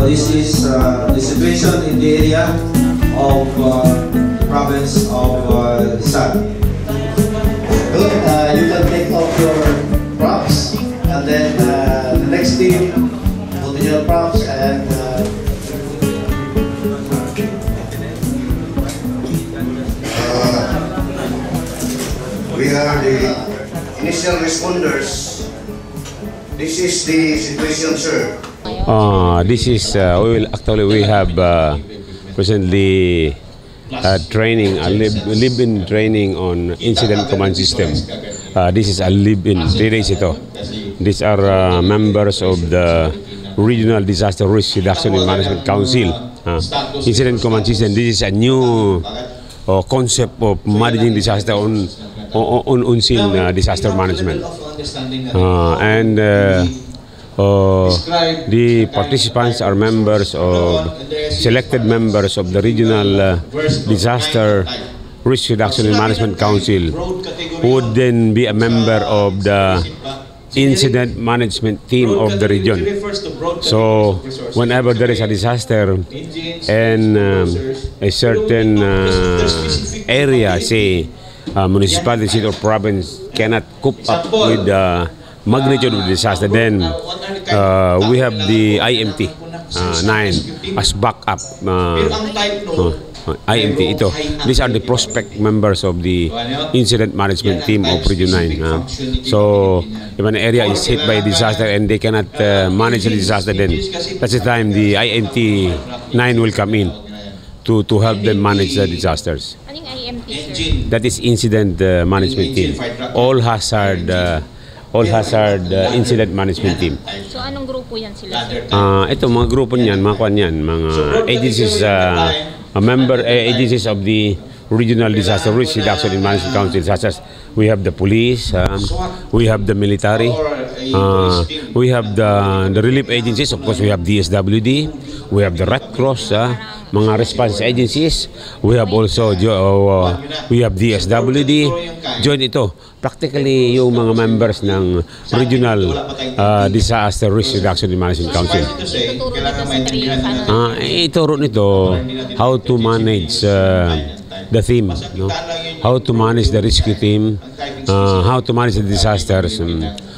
this is the situation in the area of province of Rizal. Good. You can take off your props, and then the next team put in your props and. We are the initial responders. This is the situation, sir. This is we have presently training, a live-in training on incident command system. This is a live-in, 3 days ito. These are members of the Regional Disaster Risk Reduction and Management Council. Incident command system, this is a new concept of managing disaster on unseen disaster management. The participants are selected members of the Regional Disaster Risk Reduction and Management Council, who would then be a member of the incident management team of the region. So whenever there is a disaster and a certain area, say municipality, city or province, cannot cope up with the magnitude of the disaster, then we have the IMT 9 as backup. IMT ito. These are the prospect members of the incident management team of Region 9. So if an area is hit by a disaster and they cannot manage the disaster, then that's the time the IMT 9 will come in to help them manage the disasters. That is incident management team. All hazard incident management team. So anong grupo yan sila? Ito mga grupo niyan, mga kwan yan, mga agencies, member agencies of the Regional Disaster Risk Reduction and Management Council, such as we have the police, we have the military, we have the relief agencies. Of course, we have DSWD, we have the Red Cross, mga response agencies. We have also we have DSWD. Join ito. Practically yung mga members ng Regional Disaster Risk Reduction and Management Council. Ituro nito how to manage the theme, no? How to manage the rescue team, how to manage the disasters,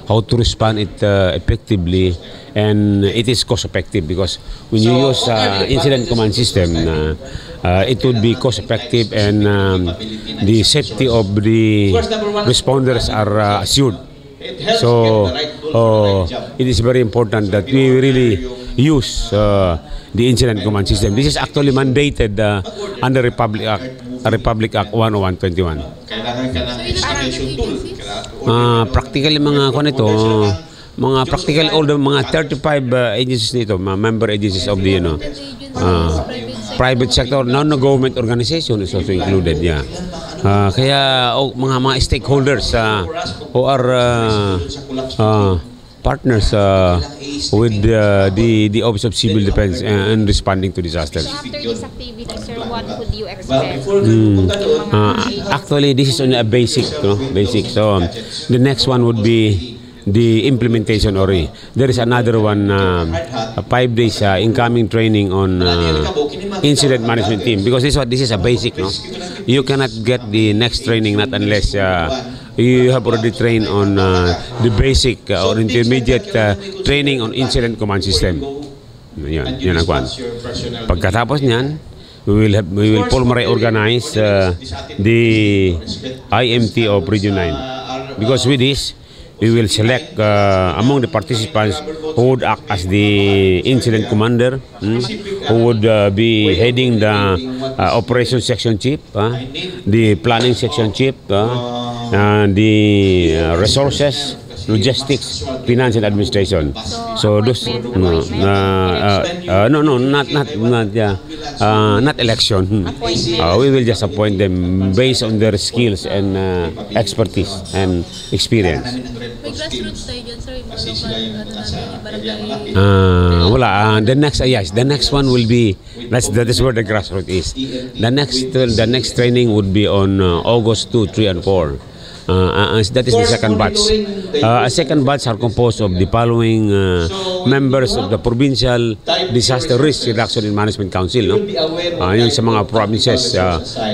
how to respond it effectively, and it is cost effective because when you use incident command system, it would be cost effective and the safety of the responders are assured. So it is very important that we really use the incident command system. This is actually mandated under Republic Act 101/21. Practically mga mga practical all the mga 35 agencies nito, mga member agencies of the private sector, non-government organization is also included. Yeah. Kaya mga stakeholders who are partners with the Office of Civil Defense and responding to disasters. After this activity, sir, what could you expect? Actually, this is only a basic, basic. So the next one would be the implementation already. There is another one, 5 days incoming training on incident management team, because this is a basic. No, you cannot get the next training not unless you have already trained on the basic or intermediate training on incident command system. Yan ang kwan. Pagkatapos niyan, we will formally organize the IMT of Region 9, because with this we will select among the participants who would act as the incident commander, who would be heading the operations section chief, the planning section chief, the resources, logistics, finance and administration. So those not election. We will just appoint them based on their skills and expertise and experience. The next one will be, that is where the grassroots is. The next training would be on August 2, 3 and 4. That is the second batch. A second batch are composed of the following members of the Provincial Disaster Risk Reduction and Management Council. No? Yung sa mga provinces,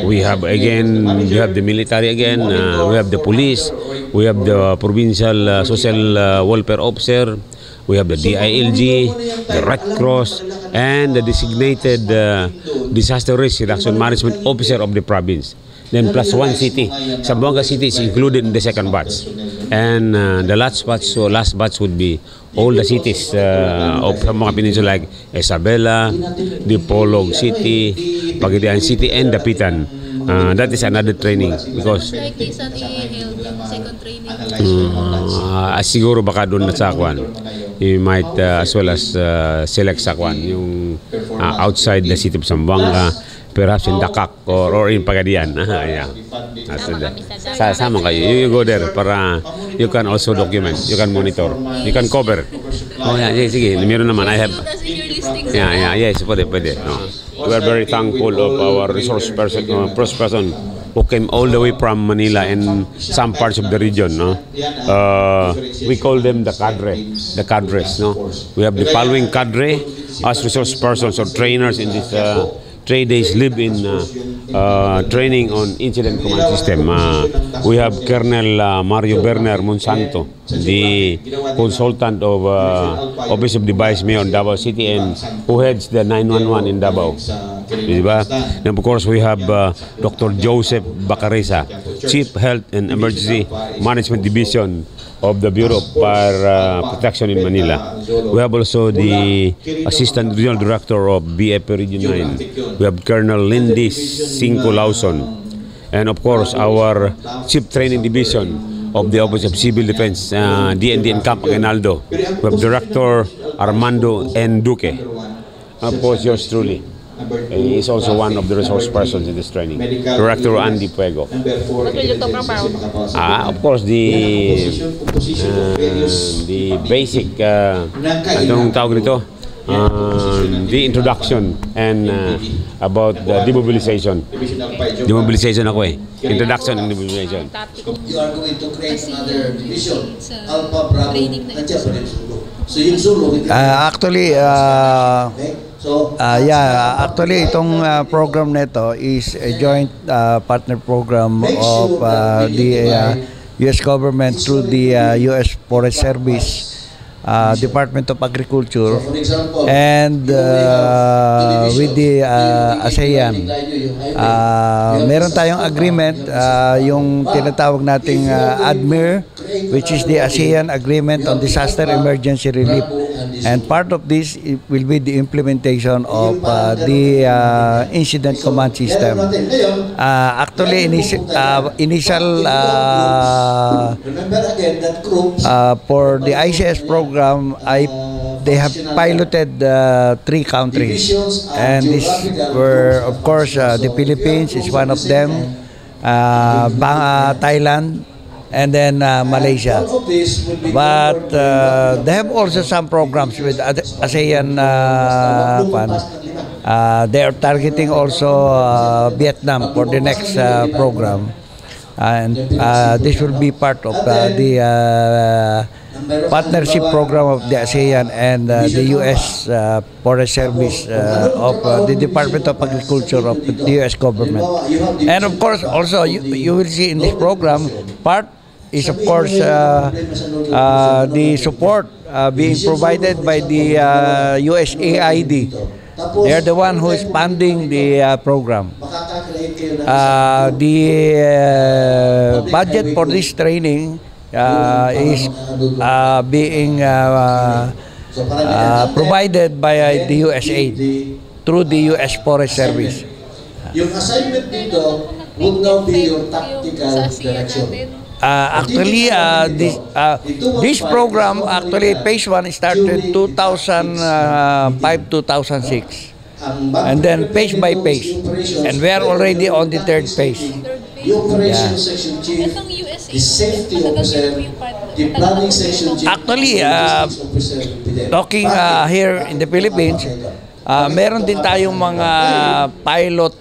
we have the military again, we have the police, we have the Provincial Social Welfare Officer, we have the DILG, the Red Cross, and the designated Disaster Risk Reduction Management Officer of the province. Then plus one city. Zamboanga City is included in the second batch. And the last batch would be all the cities of mga peninsula like Isabela, Dipolog City, Pagadian City, and Dapitan. That is another training because Like this an i-held yung second training. siguro baka doon na sa Akwan. You might as well as select sa Akwan, yung outside the city of Zamboanga, perhaps in Dakak or in Pagadian. Yeah. Sama kayo. You go there para you can also document, you can monitor, you can cover. Oh yeah, sige, meron naman. I have. Yes, pwede. No. We are very thankful of our resource person who came all the way from Manila and some parts of the region. No, we call them the cadres. No, we have the following cadre as resource persons or trainers in this 3 days live in training on incident command system. We have Colonel Mario Berner Monsanto, the consultant of Office of the Vice Mayor in Davao City and who heads the 911 in Davao. Diba? And of course, we have Dr. Joseph Bacaresa, Chief Health and Emergency Management Division of the Bureau of Fire Protection in Manila. We have also the Assistant Regional Director of BFP Region 9. We have Colonel Lindis Cinco Lawson. And of course, our Chief Training Division of the Office of Civil Defense, DND in Camp Aguinaldo. We have Director Armando and Duque. Of course, yours truly. He is also one of the resource persons in this training. Director Andy Fuego. What will you talk about? Of course, the basic, anong tawag nito? The introduction and about the demobilization. Demobilization ako eh. Introduction and demobilization. You are going to create another division. Alpha Bravo. Nandiyan pa rin Zulu. So yung Zulu. Actually, actually itong program nito is a joint partner program of the U.S. government through the U.S. Forest Service, Department of Agriculture, and with the ASEAN. Meron tayong agreement, yung tinatawag nating ADMIR, which is the ASEAN Agreement on Disaster Emergency Relief. And part of this will be the implementation of the incident command system. Actually, initial for the ICS program, they have piloted 3 countries, and these were, of course, the Philippines is one of them, Thailand, and then Malaysia. But they have also some programs with ASEAN. They are targeting also Vietnam for the next program, and this will be part of the partnership program of the ASEAN and the U.S. Forest Service of the Department of Agriculture of the U.S. government. And of course, also you will see in this program, part is of course the support being provided by the USAID. They are the one who is funding the program. The budget for this training is being provided by the USAID through the US Forest Service. Yung assignment dito would now be your tactical direction. Actually, this program, actually, phase 1 started 2005-2006. And then phase by phase. And we are already on the 3rd phase. The operation section chief, the safety officer, the planning section chief. Actually, talking here in the Philippines, Meron din tayong mga pilot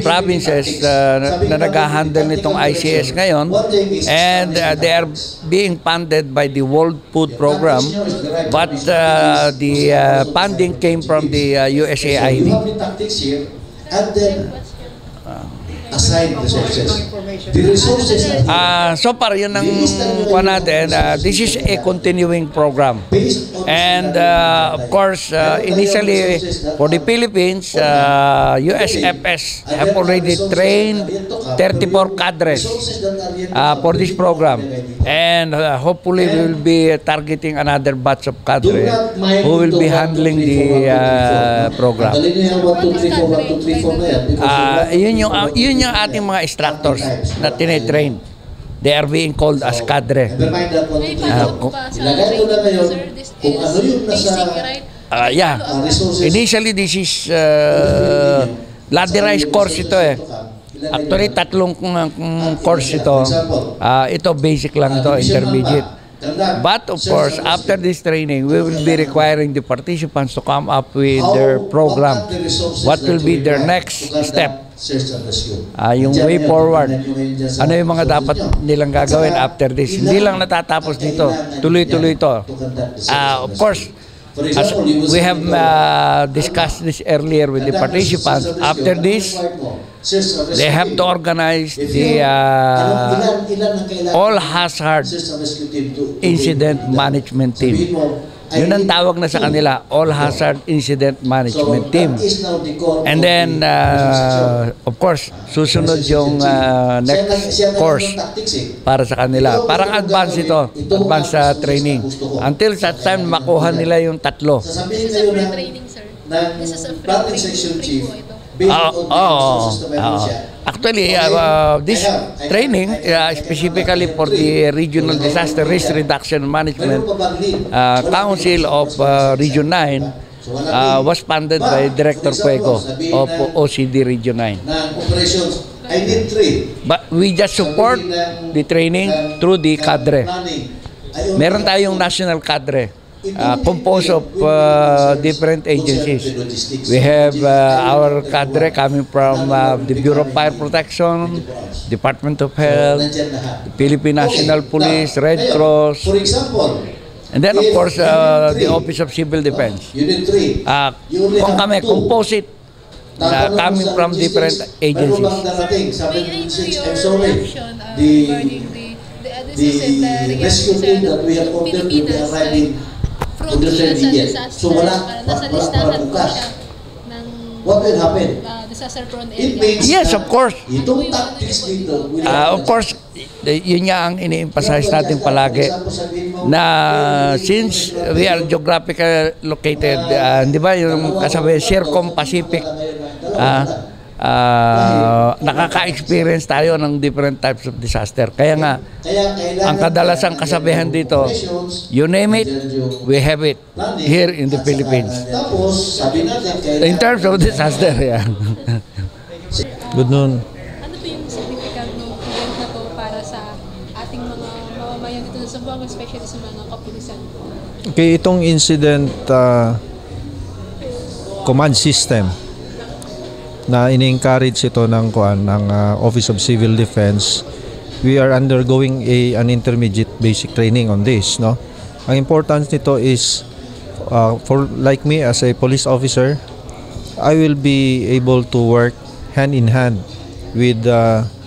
provinces na nag-handle nitong ICS ngayon, and they are being funded by the World Food Program, but the funding came from the USAID. Assign resources. The resources So far, yun ang kuha natin. This is a continuing program. And of course, initially for the Philippines, USFS have already trained 34 cadres for this program. And hopefully we will be targeting another batch of cadre who will be handling the program. Yun yung ating mga instructors na tinitrain. They are being called as cadre. May pasok pa sa training, sir. This is basic, right? Yeah. Initially, this is ladderized course ito eh. Actually, tatlong course ito. Ito basic lang ito, intermediate. But of course, after this training, we will be requiring the participants to come up with their program. What will be their next step? Yung way forward. Ano yung mga dapat nilang gagawin after this? Hindi lang natatapos dito. Tuloy-tuloy ito. Of course, as we have discussed this earlier with the participants, after this, they have to organize the all hazard incident management team. Yun ang tawag na sa kanila, all hazard incident management team. And then, of course, susunod yung next course para sa kanila. Parang advance ito, advance training. Until sa time makuha nila yung tatlo. This is a free training, sir. This is a free training. Free po ito. Actually, this training, specifically for the Regional Disaster Risk Reduction Management Council of Region 9, was funded by Director Fuego of OCD Region 9. But we just support the training through the cadre. Meron tayong national cadre. Composed of different agencies. We have our cadre coming from the Bureau of Fire Protection, Department of Health, the Philippine National Police, Red Cross, and then of course the Office of Civil Defense. Kung kami, composite, coming from different agencies. The rescue team that we have ordered will be arriving so nasa listahan po siya ng what will happen? Disaster-prone area. Yes, of course. Itong tactics dito, Of course, yun nga ang ini-emphasize natin palagi na since we are geographically located, di ba yung kasabi, Circum-Pacific, nakaka-experience tayo ng different types of disaster. Kaya nga, ang kadalasang kasabihan dito, you name it, we have it here in the Philippines. In terms of disaster, yeah. Good noon. Ano po yung significant ng event na to para sa ating mga mamamayan dito sa Zambo, especially sa mga kapulisan? Okay, itong incident command system na ini-encourage ito ng Office of Civil Defense, we are undergoing an intermediate basic training on this, no? Ang importance nito is for like me as a police officer, I will be able to work hand in hand with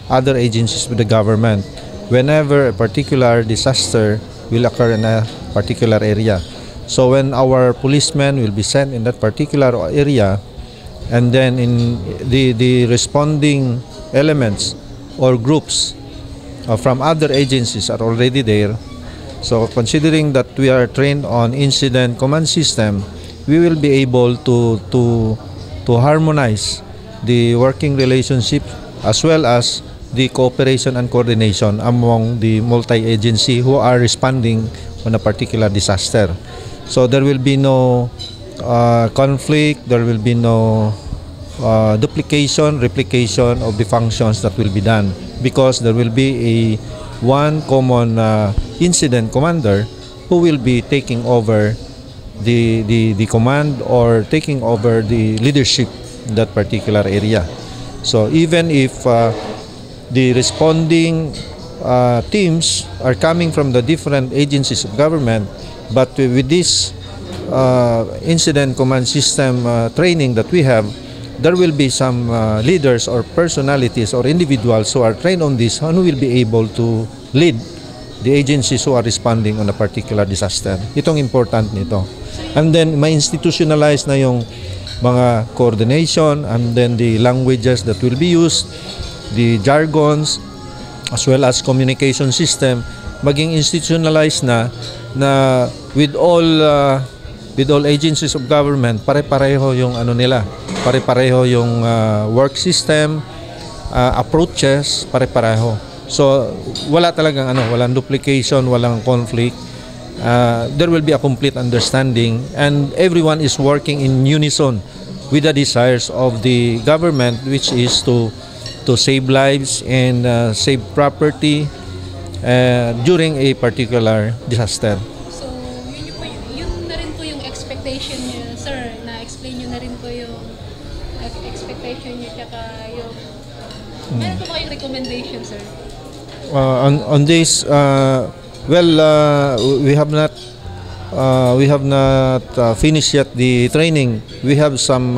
other agencies with the government whenever a particular disaster will occur in a particular area. So when our policemen will be sent in that particular area, and then in the responding elements or groups from other agencies are already there. So considering that we are trained on incident command system, we will be able to harmonize the working relationship as well as the cooperation and coordination among the multi-agency who are responding on a particular disaster. So there will be no conflict, there will be no duplication, replication of the functions that will be done, because there will be one common incident commander who will be taking over the command or taking over the leadership in that particular area. So even if the responding teams are coming from the different agencies of government, but with this incident command system training that we have, there will be some leaders or personalities or individuals who are trained on this and who will be able to lead the agencies who are responding on a particular disaster. Itong important nito. And then may institutionalize na yung mga coordination, and then the languages that will be used, the jargons, as well as communication system, maging institutionalized na with all agencies of government, pare-pareho yung ano nila, pare-pareho yung work system, approaches, pare-pareho. So wala talagang walang duplication, walang conflict. There will be a complete understanding, and everyone is working in unison with the desires of the government, which is to save lives and save property during a particular disaster. So yun na rin po yung expectation niyo, sir. Na-explain niyo na rin po yung expectation niyo, tsaka yung meron po kayong recommendation, sir? On this, we have not finished yet the training. We have some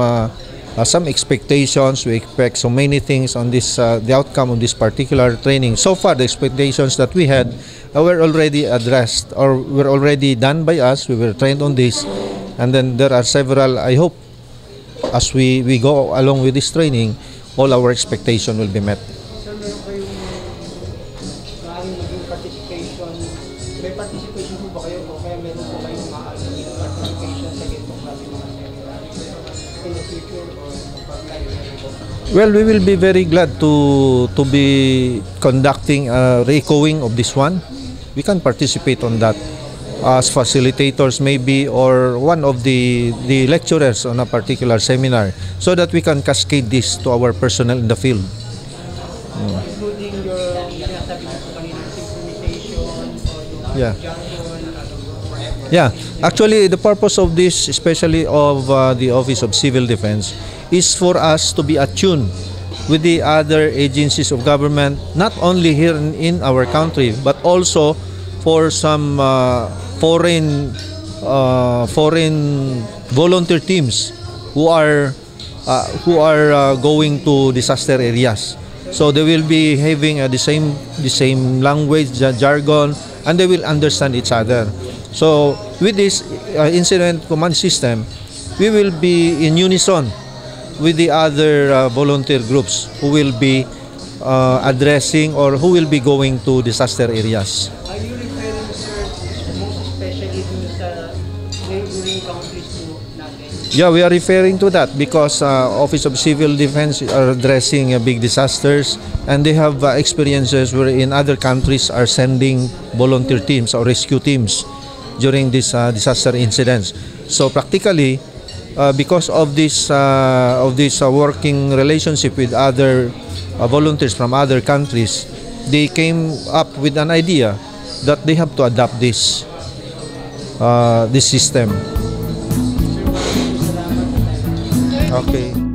expectations. We expect so many things on this, the outcome of this particular training. So far, the expectations that we had were already addressed or were already done by us. We were trained on this, and then there are several. I hope as we go along with this training, all our expectation will be met. May participation po ba kayo o kaya meron po kayong participation sa ganitong klase mga seminar in the future or pag-live? Well, we will be very glad to be conducting a re-echoing of this one. We can participate on that as facilitators maybe, or one of the lecturers on a particular seminar, so that we can cascade this to our personnel in the field. Including your sinasabi mo po kanina, synchronization or yung Yeah. jargon. Yeah, actually the purpose of this, especially of the Office of Civil Defense, is for us to be attuned with the other agencies of government, not only here in our country, but also for some foreign volunteer teams who are going to disaster areas. So they will be having the same language, jargon, and they will understand each other. So with this incident command system, we will be in unison with the other volunteer groups who will be addressing or who will be going to disaster areas. Are you referring, sir, most especially dun sa neighboring countries po natin? Yeah, we are referring to that because Office of Civil Defense are addressing big disasters, and they have experiences where in other countries are sending volunteer teams or rescue teams during these disaster incidents. So practically, because of this working relationship with other volunteers from other countries, they came up with an idea that they have to adopt this system. Okay.